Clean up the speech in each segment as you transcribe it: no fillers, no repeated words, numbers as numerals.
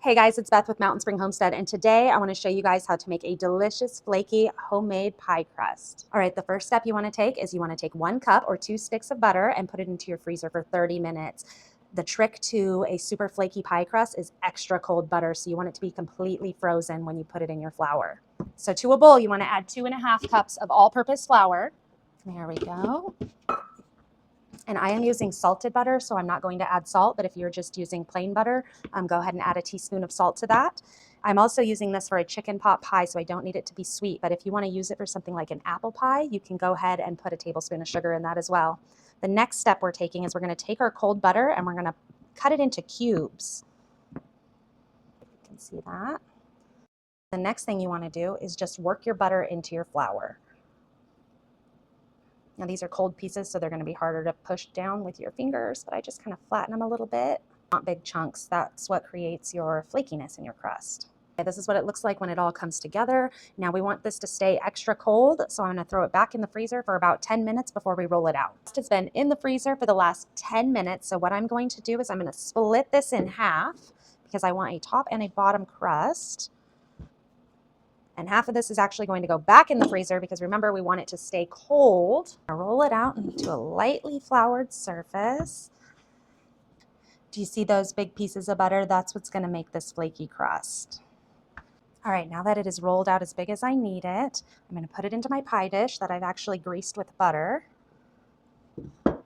Hey guys, it's Beth with Mountain Spring Homestead, and today I want to show you guys how to make a delicious flaky homemade pie crust. All right, the first step you want to take is you want to take 1 cup or 2 sticks of butter and put it into your freezer for 30 minutes. The trick to a super flaky pie crust is extra cold butter, so you want it to be completely frozen when you put it in your flour. So to a bowl, you want to add 2.5 cups of all-purpose flour. There we go. And I am using salted butter, so I'm not going to add salt, but if you're just using plain butter, go ahead and add a teaspoon of salt to that. I'm also using this for a chicken pot pie, so I don't need it to be sweet, but if you want to use it for something like an apple pie, you can go ahead and put a tablespoon of sugar in that as well. The next step we're taking is we're going to take our cold butter and we're going to cut it into cubes. You can see that. The next thing you want to do is just work your butter into your flour. Now these are cold pieces, so they're going to be harder to push down with your fingers, but I just kind of flatten them a little bit. Not big chunks. That's what creates your flakiness in your crust. Okay, this is what it looks like when it all comes together. Now we want this to stay extra cold, so I'm going to throw it back in the freezer for about 10 minutes before we roll it out. It's been in the freezer for the last 10 minutes, so what I'm going to do is I'm going to split this in half because I want a top and a bottom crust. And half of this is actually going to go back in the freezer because remember, we want it to stay cold. I'll roll it out into a lightly floured surface. Do you see those big pieces of butter? That's what's going to make this flaky crust. All right, now that it is rolled out as big as I need it, I'm going to put it into my pie dish that I've actually greased with butter. There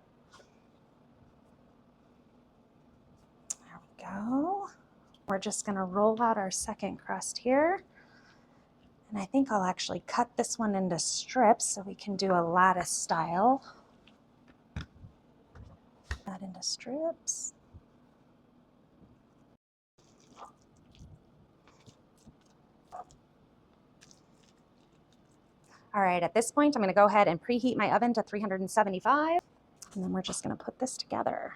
we go. We're just going to roll out our second crust here. And I think I'll actually cut this one into strips so we can do a lattice style. That into strips. All right, at this point, I'm going to go ahead and preheat my oven to 375, and then we're just going to put this together.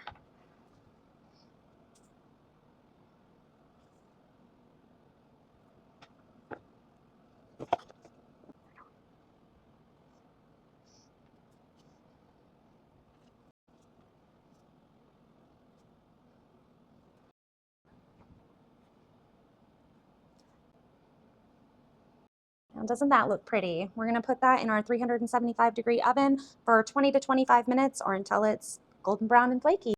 Now, doesn't that look pretty? We're going to put that in our 375-degree oven for 20 to 25 minutes or until it's golden brown and flaky.